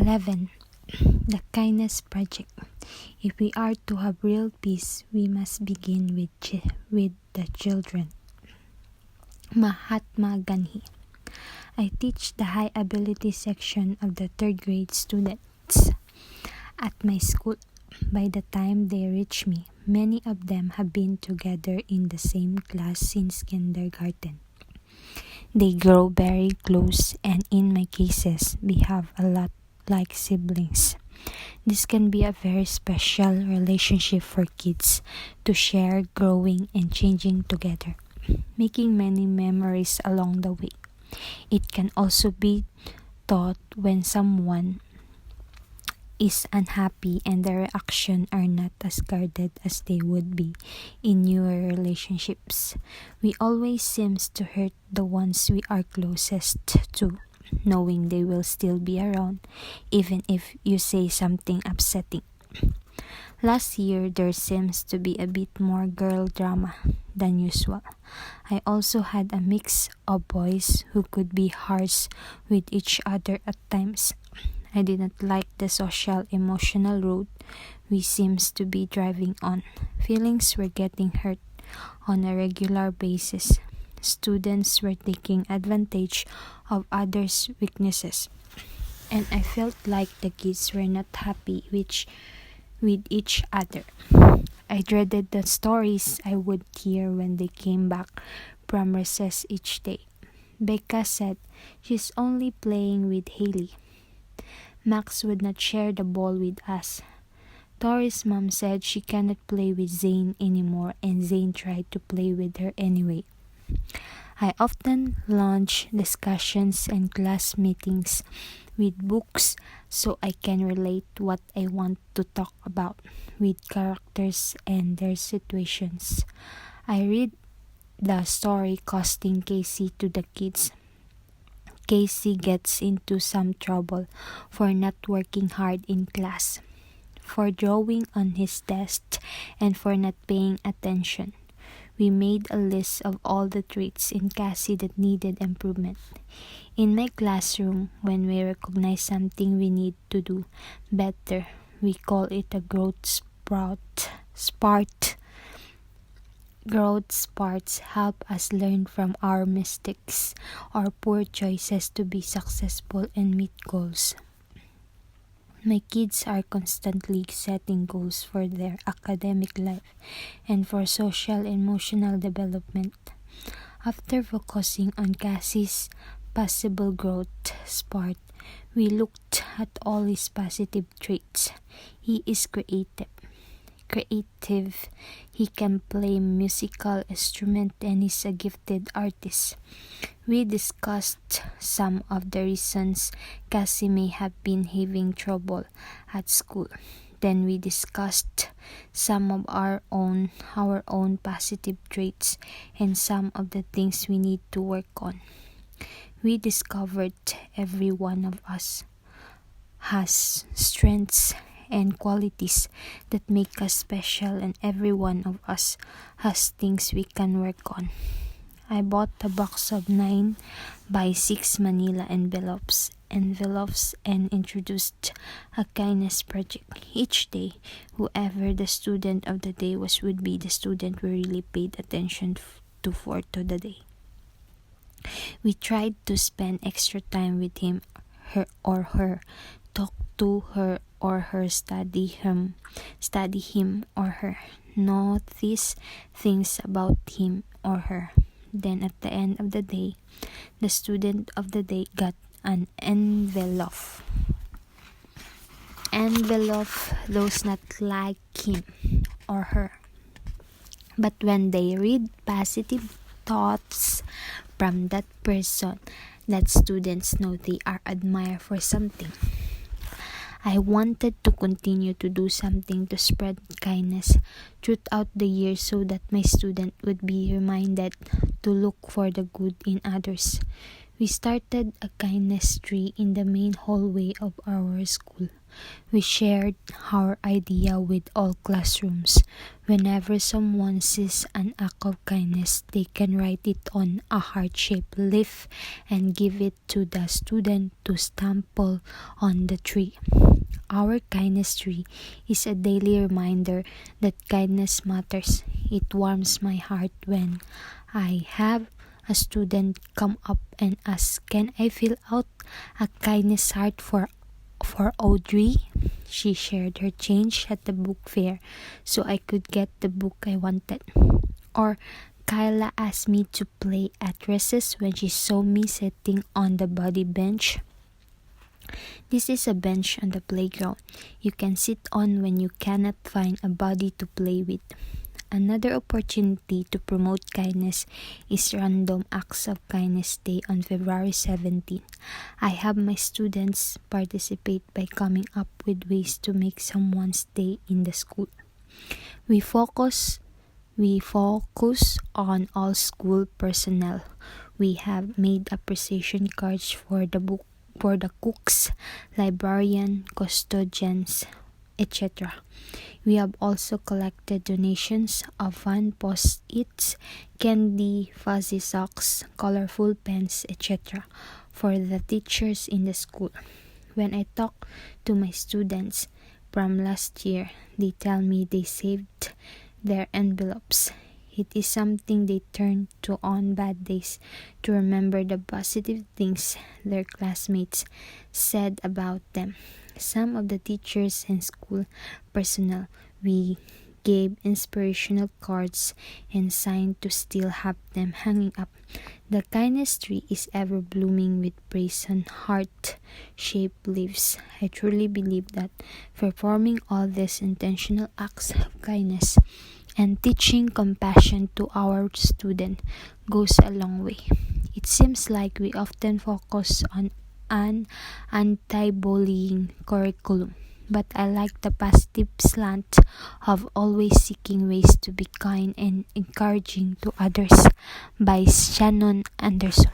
11. The Kindness Project. If we are to have real peace, we must begin with the children. Mahatma Gandhi. I teach the high ability section of the 3rd grade students at my school. By the time they reach me, many of them have been together in the same class since kindergarten. They grow very close, and in my cases, behave a lot like siblings. This can be a very special relationship for kids to share growing and changing together, making many memories along the way. It can also be taught when someone is unhappy and the reaction are not as guarded as they would be in newer relationships. We always seems to hurt the ones we are closest to, knowing they will still be around even if you say something upsetting. Last year, there seems to be a bit more girl drama than usual. I also had a mix of boys who could be harsh with each other at times. I didn't like the social emotional road we seems to be driving on. Feelings were getting hurt on a regular basis. Students were taking advantage of others' weaknesses, and I felt like the kids were not happy with each other. I dreaded the stories I would hear when they came back from recess each day. Becca said she's only playing with Haley. Max would not share the ball with us. Tori's mom said she cannot play with Zane anymore, and Zane tried to play with her anyway. I often launch discussions and class meetings with books so I can relate what I want to talk about with characters and their situations. I read the story Costing Casey to the kids. Casey gets into some trouble for not working hard in class, for drawing on his desk, and for not paying attention. We made a list of all the traits in Cassie that needed improvement. In my classroom, when we recognize something we need to do better, we call it a growth spurt. Growth spurts help us learn from our mistakes or poor choices to be successful and meet goals. My kids are constantly setting goals for their academic life and for social and emotional development. After focusing on Cassie's possible growth spurt, we looked at all his positive traits. He is creative. He can play musical instrument and is a gifted artist. We discussed some of the reasons Cassie may have been having trouble at school. Then we discussed some of our own positive traits and some of the things we need to work on. We discovered every one of us has strengths and qualities that make us special, and every one of us has things we can work on. I bought a box of 9 by 6 manila envelopes and introduced a kindness project. Each day, whoever the student of the day was would be the student we really paid attention to for the day. We tried to spend extra time with him or her, talk to her or her, study him or her, notice things about him or her. Then at the end of the day, the student of the day got an envelope. Those not like him or her. But when they read positive thoughts from that person, that students know they are admired for something. I wanted to continue to do something to spread kindness throughout the year so that my student would be reminded to look for the good in others. We started a kindness tree in the main hallway of our school. We shared our idea with all classrooms. Whenever someone sees an act of kindness, they can write it on a heart-shaped leaf and give it to the student to stample on the tree. Our kindness tree is a daily reminder that kindness matters. It warms my heart when I have a student come up and ask, "Can I fill out a kindness heart for Audrey?" She shared her change at the book fair so I could get the book I wanted. Or Kyla asked me to play at recess when she saw me sitting on the buddy bench. This is a bench on the playground you can sit on when you cannot find a buddy to play with. Another opportunity to promote kindness is Random Acts of Kindness Day on February 17. I have my students participate by coming up with ways to make someone's day in the school. We focus on all school personnel. We have made appreciation cards for the cooks, librarian, custodians, etc. We have also collected donations of fun post-its, candy, fuzzy socks, colorful pens, etc. for the teachers in the school. When I talk to my students from last year, they tell me they saved their envelopes. It is something they turn to on bad days to remember the positive things their classmates said about them. Some of the teachers and school personnel we gave inspirational cards and signed to still have them hanging up. The kindness tree is ever blooming with praise on heart-shaped leaves. I truly believe that performing all these intentional acts of kindness and teaching compassion to our students goes a long way. It seems like we often focus on an anti-bullying curriculum, but I like the positive slant of always seeking ways to be kind and encouraging to others by Shannon Anderson.